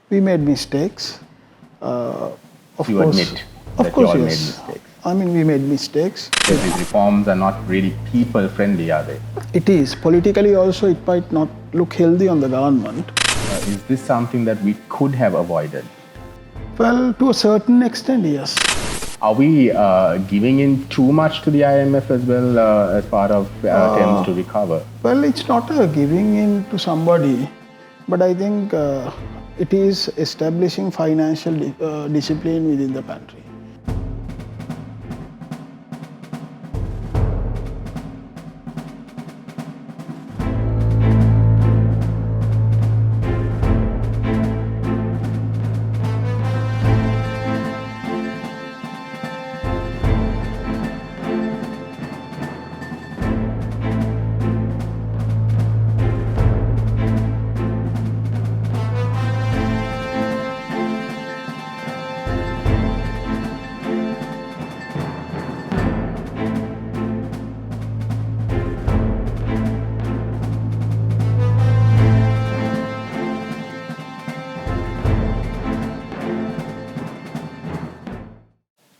We made mistakes. Of You course, admit of that course, you all made yes. mistakes. I mean, we made mistakes. Because these reforms are not really people friendly, are they? It is. Politically also, it might not look healthy on the government. Is this something that we could have avoided? Well, to a certain extent, yes. Are we giving in too much to the IMF as well as part of attempts to recover? Well, it's not a giving in to somebody, but I think it is establishing financial discipline within the country.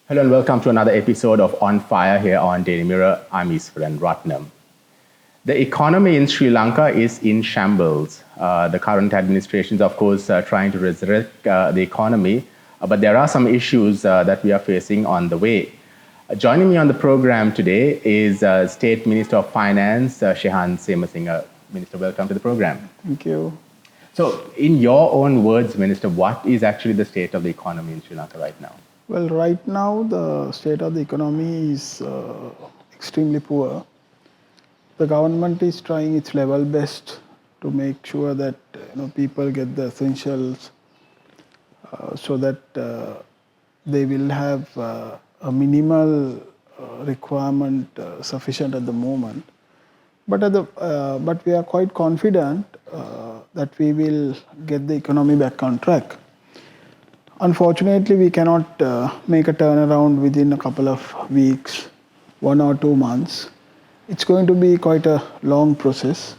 Hello and welcome to another episode of On Fire here on Daily Mirror. I'm Easwaran, Rutnam. The economy in Sri Lanka is in shambles. The current administration is, of course, trying to resurrect the economy, but there are some issues that we are facing on the way. Joining me on the program today is State Minister of Finance, Shehan Semasinghe. Minister, welcome to the program. Thank you. So, in your own words, Minister, what is actually the state of the economy in Sri Lanka right now? Well, right now the state of the economy is extremely poor. The government is trying its level best to make sure that people get the essentials so that they will have a minimal requirement sufficient at the moment. But we are quite confident that we will get the economy back on track. Unfortunately, we cannot make a turnaround within a couple of weeks, 1 or 2 months. It's going to be quite a long process.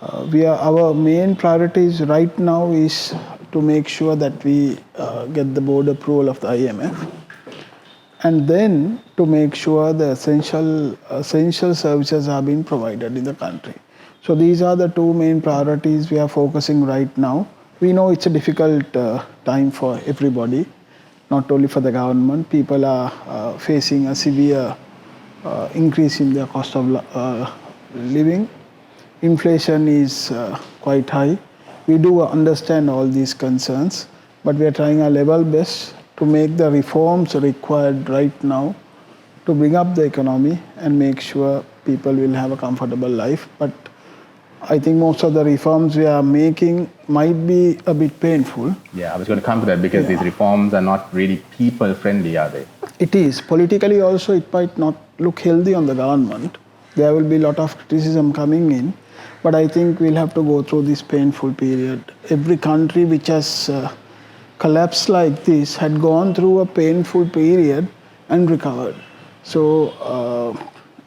Our main priorities right now is to make sure that we get the board approval of the IMF, and then to make sure the essential services are being provided in the country. So these are the two main priorities we are focusing right now. We know it's a difficult time for everybody, not only for the government. People are facing a severe increase in their cost of living. Inflation is quite high. We do understand all these concerns, but we are trying our level best to make the reforms required right now to bring up the economy and make sure people will have a comfortable life. But I think most of the reforms we are making might be a bit painful. Yeah, I was going to come to that because these reforms are not really people friendly, are they? It is. Politically also, it might not look healthy on the government. There will be a lot of criticism coming in, but I think we'll have to go through this painful period. Every country which has collapsed like this had gone through a painful period and recovered. So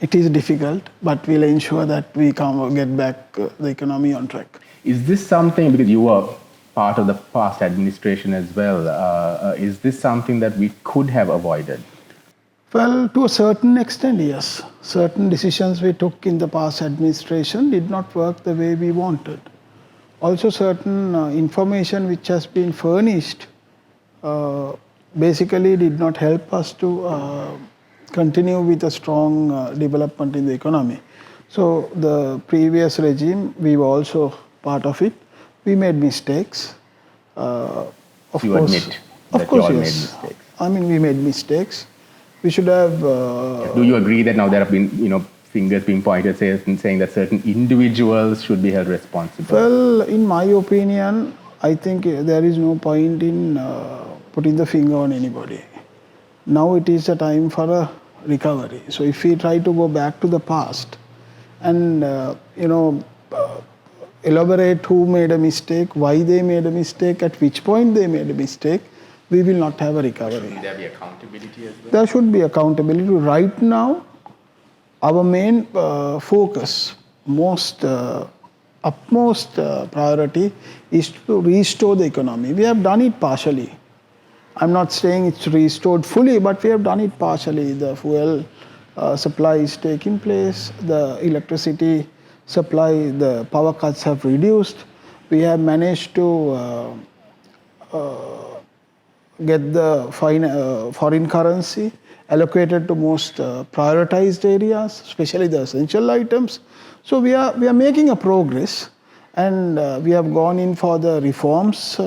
it is difficult, but we'll ensure that we get back the economy on track. Is this something, because you were part of the past administration as well, is this something that we could have avoided? Well, to a certain extent, yes. Certain decisions we took in the past administration did not work the way we wanted. Also, certain information which has been furnished basically did not help us to continue with a strong development in the economy. So the previous regime, we were also part of it. We made mistakes. You admit that you all made mistakes. I mean, we made mistakes. We should have. Do you agree that now there have been, fingers being pointed saying that certain individuals should be held responsible? Well, in my opinion, I think there is no point in putting the finger on anybody. Now it is a time for a recovery. So if we try to go back to the past and elaborate who made a mistake, why they made a mistake, at which point they made a mistake, we will not have a recovery. Should there be accountability as well? There should be accountability. Right now, our main focus, most utmost priority is to restore the economy. We have done it partially. I'm not saying it's restored fully, but we have done it partially. The fuel supply is taking place, the electricity supply, the power cuts have reduced. We have managed to get the foreign currency allocated to most prioritized areas, especially the essential items. So we are making a progress, and we have gone in for the reforms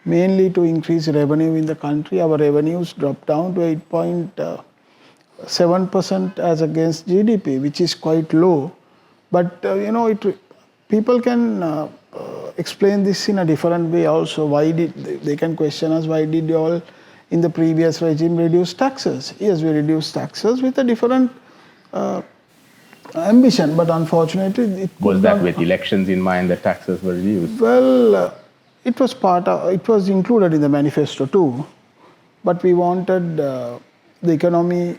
mainly to increase revenue in the country. Our revenues dropped down to 8.7% as against GDP, which is quite low. But people can explain this in a different way also. They can question us, why did you all in the previous regime reduce taxes? Yes, we reduced taxes with a different ambition, but unfortunately it was that with elections in mind that taxes were reduced? Well, it was included in the manifesto too, but we wanted the economy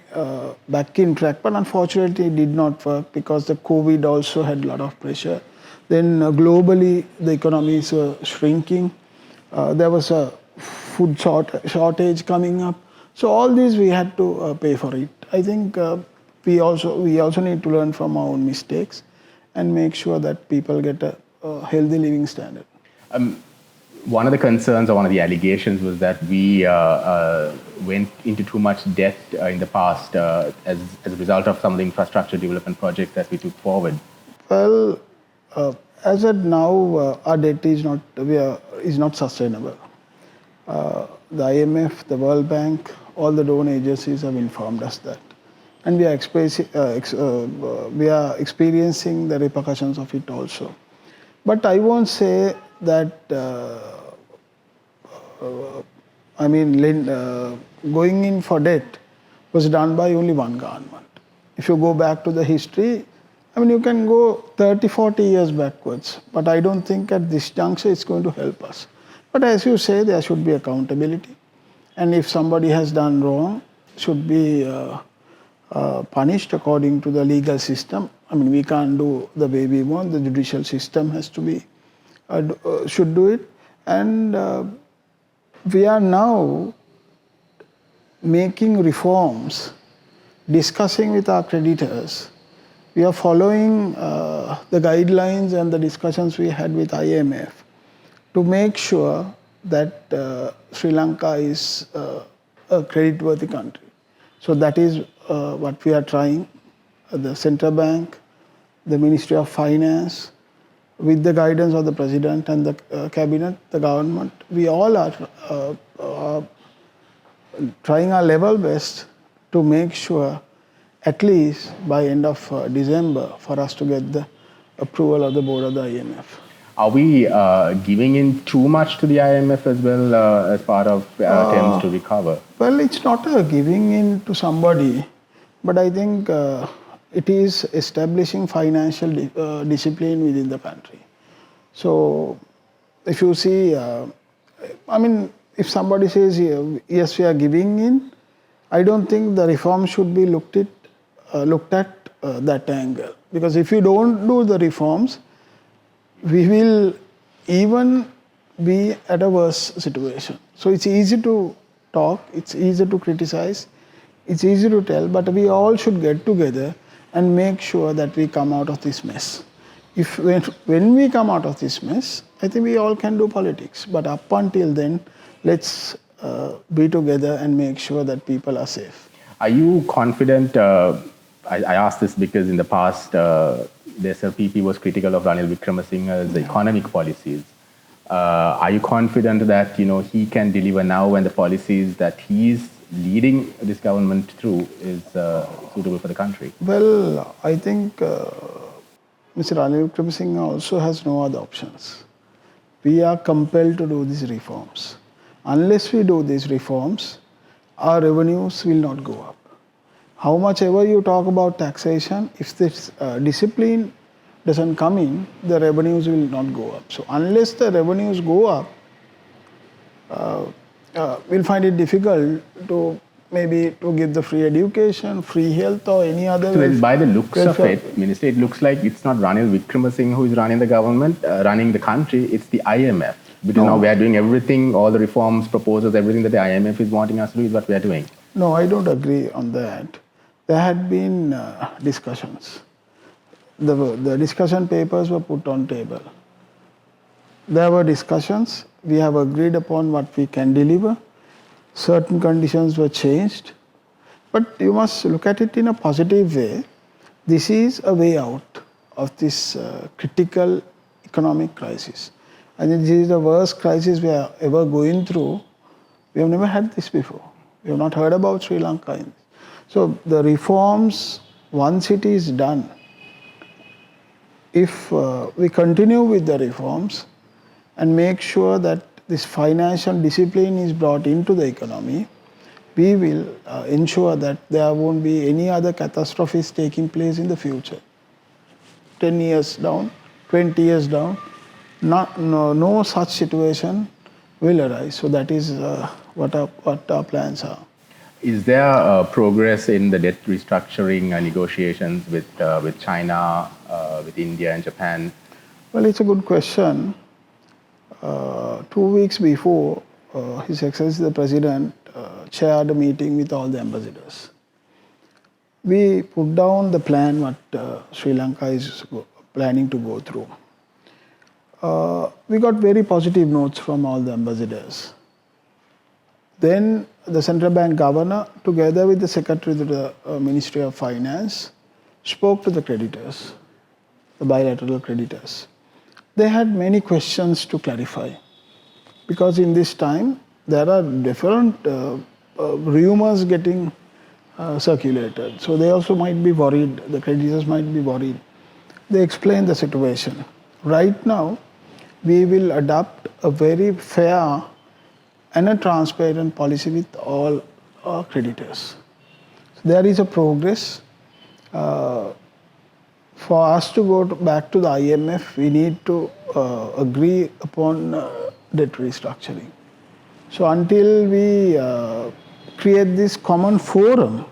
back in track, but unfortunately it did not work because the COVID also had a lot of pressure. Then globally the economies were shrinking. There was a food shortage coming up. So all these we had to pay for it. I think we also need to learn from our own mistakes and make sure that people get a healthy living standard. One of the concerns or one of the allegations was that we went into too much debt in the past as a result of some of the infrastructure development projects that we took forward. Well, as of now, our debt is not sustainable. The IMF, the World Bank, all the donor agencies have informed us that, and we are experiencing the repercussions of it also. But I won't say that. Going in for debt was done by only one government. If you go back to the history, you can go 30, 40 years backwards, but I don't think at this juncture it's going to help us. But as you say, there should be accountability, and if somebody has done wrong, should be punished according to the legal system. We can't do the way we want. The judicial system has to be should do it, and we are now making reforms, discussing with our creditors. We are following the guidelines and the discussions we had with IMF to make sure that Sri Lanka is a credit-worthy country. So that is what we are trying. The central bank, the Ministry of Finance, with the guidance of the President and the Cabinet, the government, we all are trying our level best to make sure at least by end of December for us to get the approval of the board of the IMF. Are we giving in too much to the IMF as well as part of attempts to recover? Well, it's not a giving in to somebody, but I think it is establishing financial discipline within the country. So if you see, if somebody says, yes, we are giving in, I don't think the reform should be looked at that angle. Because if you don't do the reforms, we will even be at a worse situation. So it's easy to talk, it's easy to criticize, it's easy to tell, but we all should get together and make sure that we come out of this mess. When we come out of this mess, I think we all can do politics. But up until then, let's be together and make sure that people are safe. Are you confident? I asked this because in the past, the SLPP was critical of Ranil Wickremesinghe's economic policies. Are you confident that he can deliver now when the policies that he's leading this government through is suitable for the country? Well, I think Mr. Ranil Wickremesinghe also has no other options. We are compelled to do these reforms. Unless we do these reforms, our revenues will not go up. How much ever you talk about taxation, if this discipline doesn't come in, the revenues will not go up. So unless the revenues go up, we'll find it difficult to maybe to give the free education, free health, or any other. So then by the looks of welfare. it, Minister, it looks like it's not Ranil Wickremesinghe who is running the government, running the country. It's the IMF. Because now we are doing everything, all the reforms, proposals, everything that the IMF is wanting us to do is what we are doing. No, I don't agree on that. There had been discussions. The discussion papers were put on table. There were discussions. We have agreed upon what we can deliver. Certain conditions were changed. But you must look at it in a positive way. This is a way out of this critical economic crisis. And this is the worst crisis we are ever going through. We have never had this before. We have not heard about Sri Lanka. So the reforms, once it is done, if we continue with the reforms and make sure that this financial discipline is brought into the economy, we will ensure that there won't be any other catastrophes taking place in the future. 10 years down, 20 years down, no such situation will arise. So that is what our plans are. Is there progress in the debt restructuring negotiations with China, with India and Japan? Well, it's a good question. 2 weeks before, His Excellency the President chaired a meeting with all the ambassadors. We put down the plan what Sri Lanka is planning to go through. We got very positive notes from all the ambassadors. Then the central bank governor, together with the secretary of the Ministry of Finance, spoke to the creditors, the bilateral creditors. They had many questions to clarify, because in this time there are different rumors getting circulated. So they also might be worried, the creditors might be worried. They explained the situation. Right now, we will adopt a very fair and a transparent policy with all our creditors. So there is a progress. For us to go back to the IMF, we need to agree upon debt restructuring. So until we create this common forum,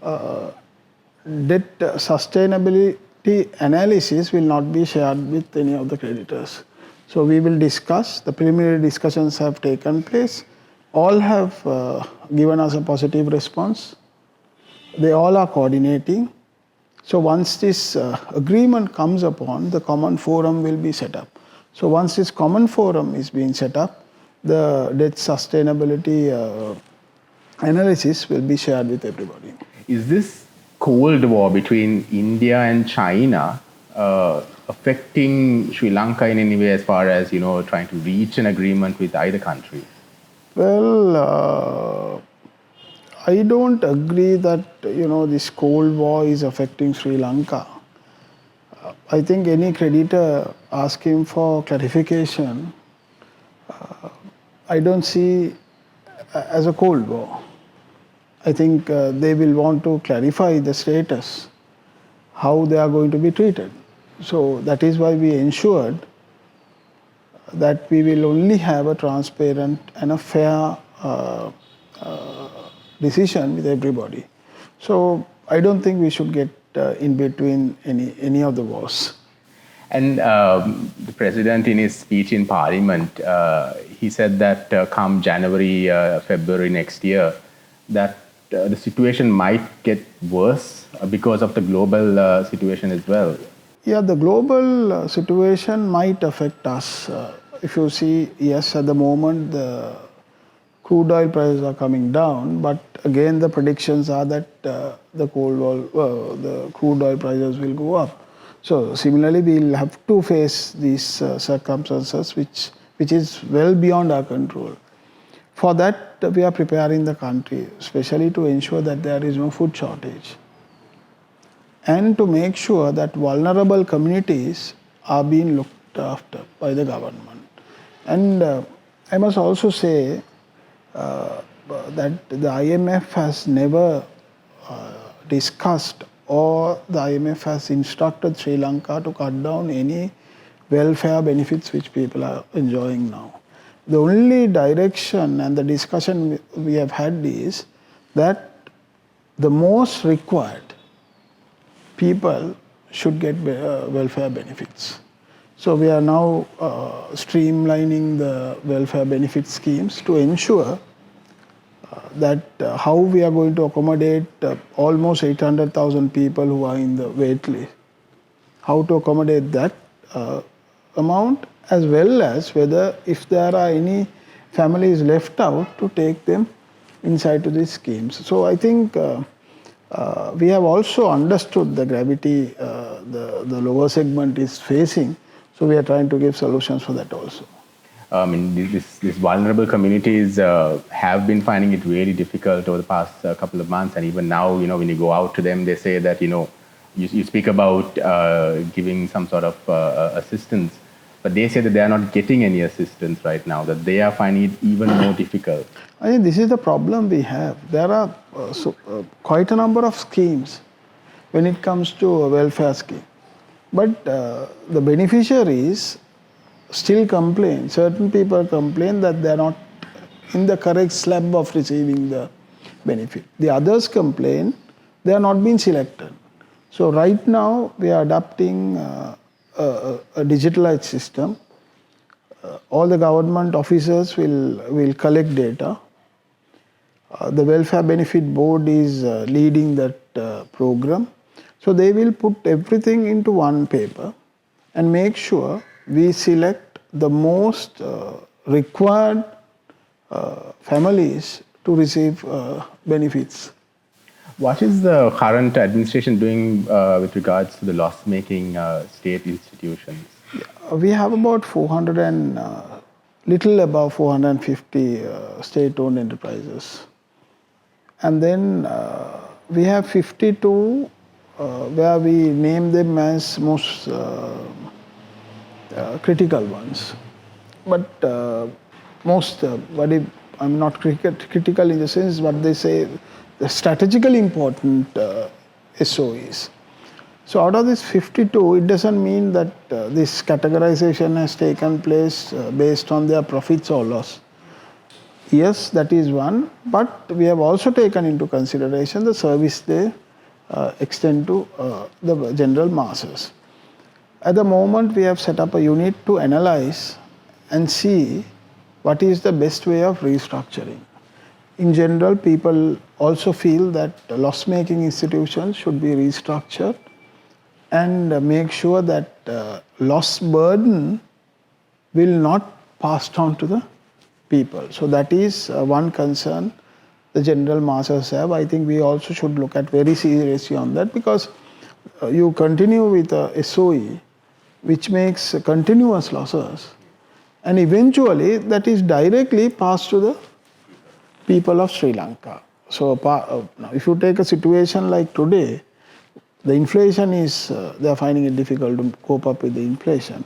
debt sustainability analysis will not be shared with any of the creditors. So we will discuss, the preliminary discussions have taken place. All have given us a positive response. They all are coordinating. So once this agreement comes upon, the common forum will be set up. So once this common forum is being set up, the debt sustainability analysis will be shared with everybody. Is this Cold War between India and China affecting Sri Lanka in any way as far as, trying to reach an agreement with either country? Well, I don't agree that, this Cold War is affecting Sri Lanka. I think any creditor asking for clarification, I don't see as a Cold War. I think they will want to clarify the status, how they are going to be treated. So that is why we ensured that we will only have a transparent and a fair decision with everybody. So I don't think we should get in between any of the wars. And the president, in his speech in Parliament, he said that come January, February next year, that the situation might get worse because of the global situation as well. Yeah, the global situation might affect us. If you see, yes, at the moment the crude oil prices are coming down, but again the predictions are that the crude oil prices will go up. So similarly, we will have to face these circumstances which is well beyond our control. For that, we are preparing the country, especially to ensure that there is no food shortage, and to make sure that vulnerable communities are being looked after by the government. And I must also say that the IMF has never discussed, or the IMF has instructed Sri Lanka to cut down any welfare benefits which people are enjoying now. The only direction and the discussion we have had is that the most required people should get welfare benefits. So we are now streamlining the welfare benefit schemes to ensure that how we are going to accommodate almost 800,000 people who are in the wait list, how to accommodate that amount, as well as whether if there are any families left out to take them inside to these schemes. So I think we have also understood the gravity the lower segment is facing. So we are trying to give solutions for that also. These vulnerable communities have been finding it really difficult over the past couple of months, and even now, when you go out to them, they say that, you speak about giving some sort of assistance, but they say that they are not getting any assistance right now, that they are finding it even more difficult. I think this is the problem we have. There are quite a number of schemes when it comes to a welfare scheme, but the beneficiaries still complain. Certain people complain that they are not in the correct slab of receiving the benefit. The others complain they are not being selected. So right now we are adopting a digitalized system. All the government officers will collect data. The welfare benefit board is leading that program. So they will put everything into one paper and make sure we select the most required families to receive benefits. What is the current administration doing with regards to the loss-making state institutions? We have about 400 and little above 450 state-owned enterprises. And then we have 52 where we name them as most critical ones. But most, I'm not critical in the sense what they say, the strategically important SOEs. So out of this 52, it doesn't mean that this categorization has taken place based on their profits or loss. Yes, that is one, but we have also taken into consideration the service they extend to the general masses. At the moment, we have set up a unit to analyze and see what is the best way of restructuring. In general, people also feel that loss-making institutions should be restructured and make sure that loss burden will not pass on to the people. So that is one concern the general masses have. I think we also should look at very seriously on that, because you continue with a SOE which makes continuous losses, and eventually that is directly passed to the people of Sri Lanka. So now if you take a situation like today, the inflation is, they are finding it difficult to cope up with the inflation.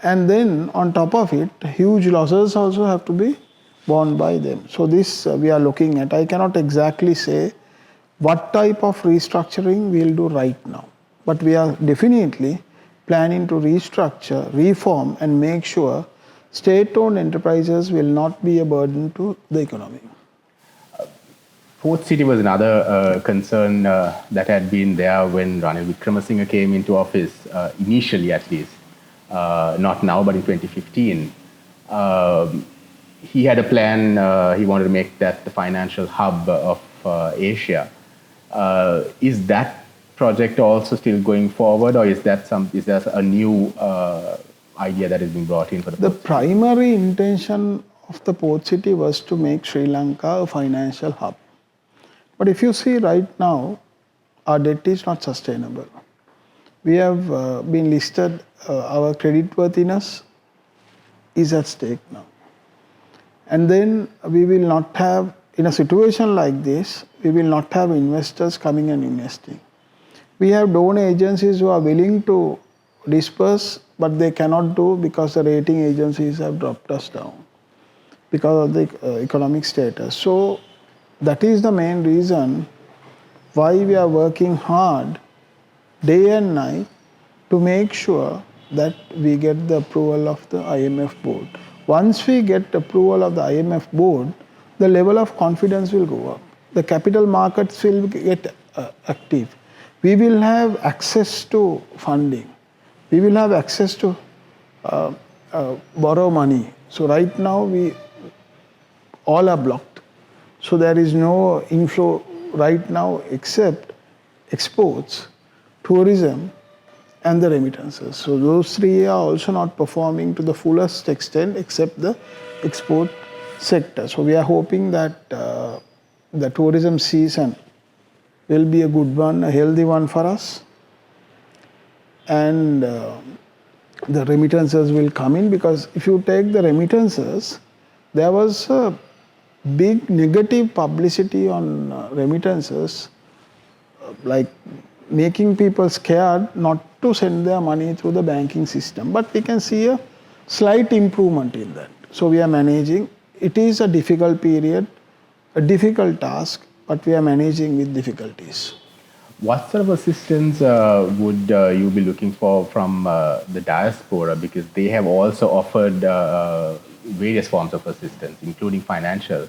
And then on top of it, huge losses also have to be borne by them. So this we are looking at. I cannot exactly say what type of restructuring we will do right now, but we are definitely planning to restructure, reform, and make sure state-owned enterprises will not be a burden to the economy. Fourth city was another concern that had been there when Ranil Wickremesinghe came into office, initially at least. Not now, but in 2015. He had a plan, he wanted to make that the financial hub of Asia. Is that project also still going forward, or is there a new idea that is being brought in for the port? Primary intention of the port city was to make Sri Lanka a financial hub. But if you see right now, our debt is not sustainable. We have been listed, our creditworthiness is at stake now. And then we will not have, in a situation like this, we will not have investors coming and investing. We have donor agencies who are willing to disperse, but they cannot do because the rating agencies have dropped us down because of the economic status. So that is the main reason why we are working hard day and night to make sure that we get the approval of the IMF board. Once we get approval of the IMF board, the level of confidence will go up. The capital markets will get active. We will have access to funding. We will have access to borrow money. So right now we all are blocked. So there is no inflow right now except exports, tourism, and the remittances. So those three are also not performing to the fullest extent except the export sector. So we are hoping that the tourism season will be a good one, a healthy one for us. And the remittances will come in, because if you take the remittances, there was a big negative publicity on remittances, like making people scared not to send their money through the banking system. But we can see a slight improvement in that. So we are managing. It is a difficult period, a difficult task, but we are managing with difficulties. What sort of assistance would you be looking for from the diaspora? Because they have also offered various forms of assistance, including financial.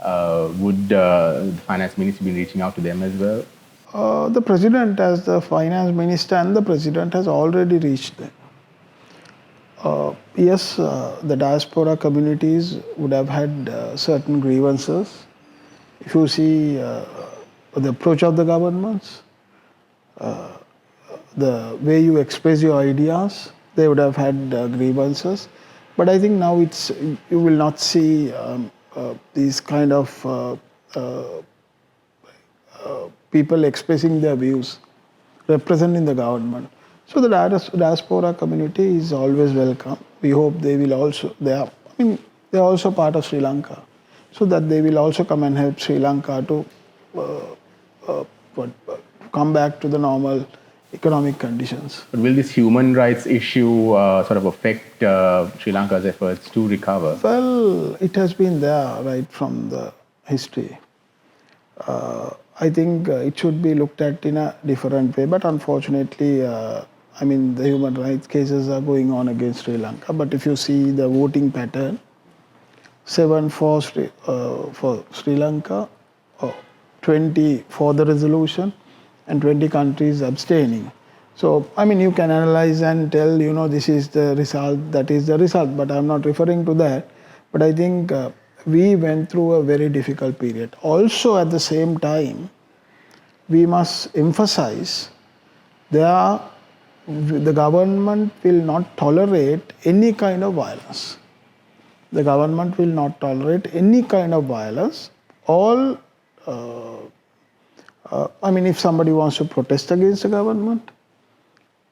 Would the finance ministry be reaching out to them as well? The president, as the finance minister, and the president has already reached them. Yes, the diaspora communities would have had certain grievances. If you see the approach of the governments, the way you express your ideas, they would have had grievances. But I think now you will not see these kind of people expressing their views, representing the government. So the diaspora community is always welcome. We hope they will also, they are also part of Sri Lanka, so that they will also come and help Sri Lanka to come back to the normal economic conditions. But will this human rights issue sort of affect Sri Lanka's efforts to recover? Well, it has been there right from the history. I think it should be looked at in a different way, but unfortunately, the human rights cases are going on against Sri Lanka. But if you see the voting pattern, 7 for Sri Lanka, 20 for the resolution, and 20 countries abstaining. So, you can analyze and tell, this is the result, that is the result, but I'm not referring to that. But I think we went through a very difficult period. Also, at the same time, we must emphasize the government will not tolerate any kind of violence. The government will not tolerate any kind of violence. If somebody wants to protest against the government,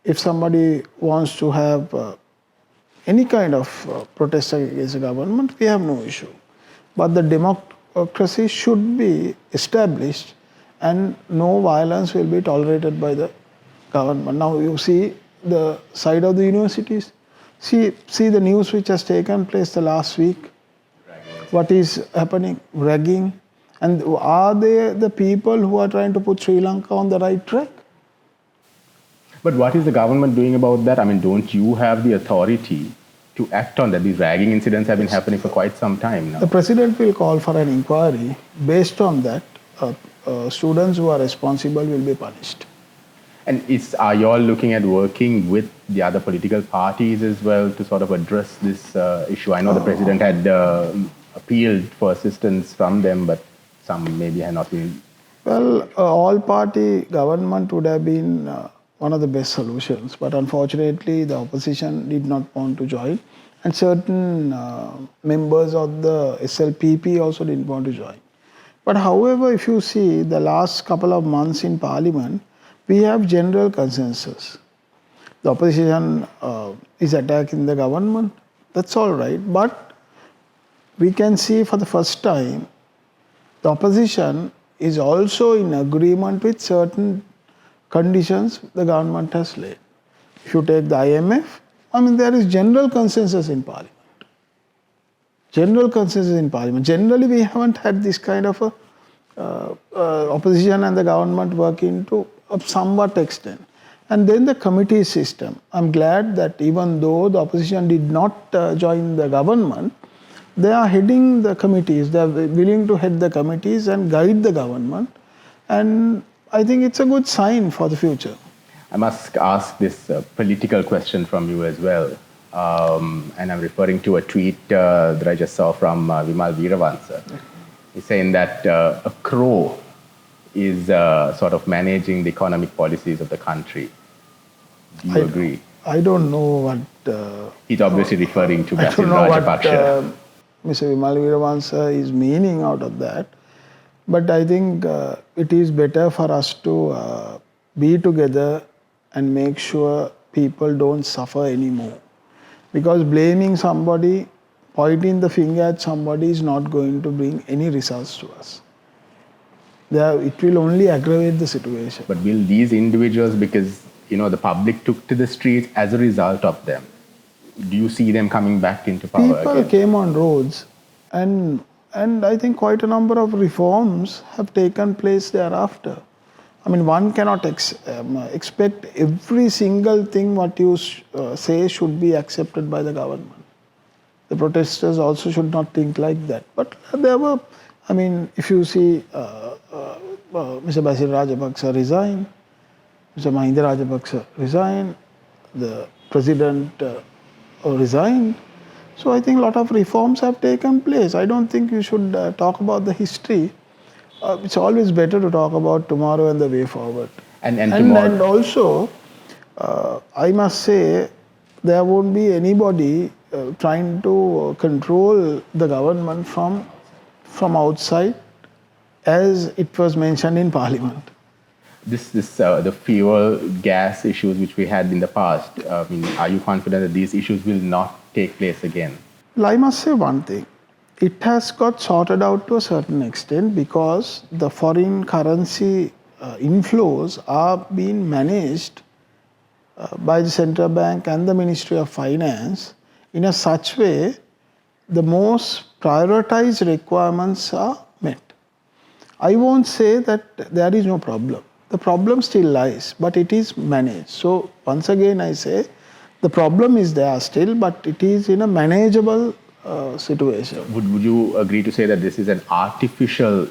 if somebody wants to have any kind of protest against the government, we have no issue. But the democracy should be established and no violence will be tolerated by the government. Now you see the side of the universities. See the news which has taken place the last week. What is happening? Ragging. And are they the people who are trying to put Sri Lanka on the right track? But what is the government doing about that? Don't you have the authority to act on that? These ragging incidents have been happening for quite some time now. The president will call for an inquiry. Based on that, students who are responsible will be punished. And are you all looking at working with the other political parties as well to sort of address this issue? I know the president had appealed for assistance from them, but some maybe have not been. Well, all-party government would have been one of the best solutions, but unfortunately the opposition did not want to join, and certain members of the SLPP also didn't want to join. But however, if you see the last couple of months in Parliament, we have general consensus. The opposition is attacking the government, that's all right, but we can see for the first time the opposition is also in agreement with certain conditions the government has laid. If you take the IMF, there is general consensus in Parliament. General consensus in Parliament. Generally, we haven't had this kind of opposition and the government working to a somewhat extent. And then the committee system. I'm glad that even though the opposition did not join the government, they are heading the committees. They are willing to head the committees and guide the government. And I think it's a good sign for the future. I must ask this political question from you as well. And I'm referring to a tweet that I just saw from Vimal Veeravansa. He's saying that a crow is sort of managing the economic policies of the country. Do you agree? I don't know what... He's obviously referring to Basil I don't know Rajapaksa. what Mr. Vimal Veeravansa is meaning out of that. But I think it is better for us to be together and make sure people don't suffer anymore. Because blaming somebody, pointing the finger at somebody is not going to bring any results to us. It will only aggravate the situation. But will these individuals, because the public took to the streets as a result of them, do you see them coming back into power People again? came on roads, and I think quite a number of reforms have taken place thereafter. I mean, one cannot expect every single thing what you say should be accepted by the government. The protesters also should not think like that. But there were, I mean, if you see Mr. Basil Rajapaksa resigned, Mr. Mahinda Rajapaksa resigned, the president resigned. So I think a lot of reforms have taken place. I don't think you should talk about the history. It's always better to talk about tomorrow and the way forward. And also, I must say, there won't be anybody trying to control the government from outside, as it was mentioned in Parliament. The fuel, gas issues which we had in the past, I mean, are you confident that these issues will not take place again? Well, I must say one thing. It has got sorted out to a certain extent because the foreign currency inflows are being managed by the central bank and the Ministry of Finance in a such way the most prioritized requirements are met. I won't say that there is no problem. The problem still lies, but it is managed. So once again I say the problem is there still, but it is in a manageable situation. Would you agree to say that this is an artificial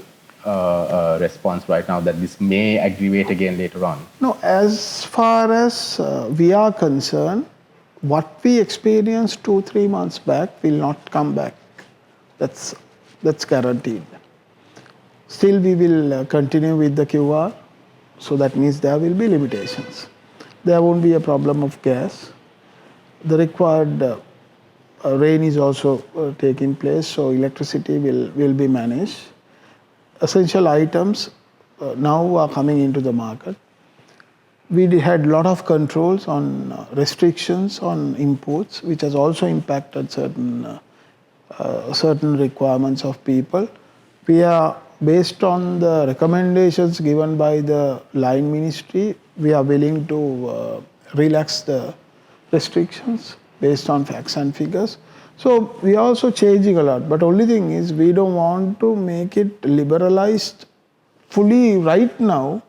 response right now, that this may aggravate again later on? No, as far as we are concerned, what we experienced 2-3 months back will not come back. That's guaranteed. Still we will continue with the QR, so that means there will be limitations. There won't be a problem of gas. The required rain is also taking place, so electricity will be managed. Essential items now are coming into the market. We had a lot of controls on restrictions on imports, which has also impacted certain requirements of people. We are, based on the recommendations given by the Line Ministry, we are willing to relax the restrictions based on facts and figures. So we are also changing a lot, but only thing is we don't want to make it liberalized fully right now,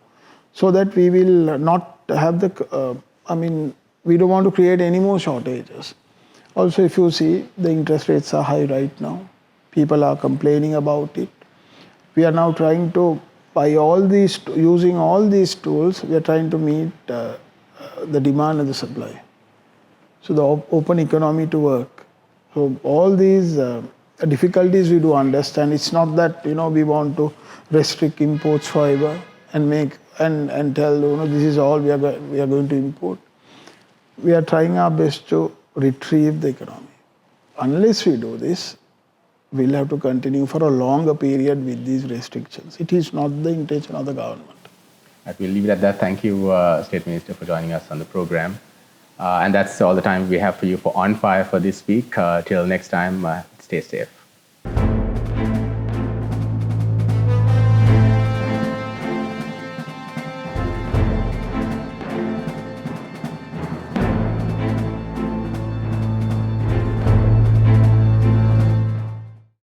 so that we will not have the, we don't want to create any more shortages. Also, if you see, the interest rates are high right now. People are complaining about it. We are now trying to, using all these tools, we are trying to meet the demand and the supply. So the open economy to work. So all these difficulties we do understand. It's not that we want to restrict imports forever and tell this is all we are going to import. We are trying our best to retrieve the economy. Unless we do this, we'll have to continue for a longer period with these restrictions. It is not the intention of the government. We'll leave it at that. Thank you, State Minister, for joining us on the program. And that's all the time we have for you for On Fire for this week. Till next time, stay safe.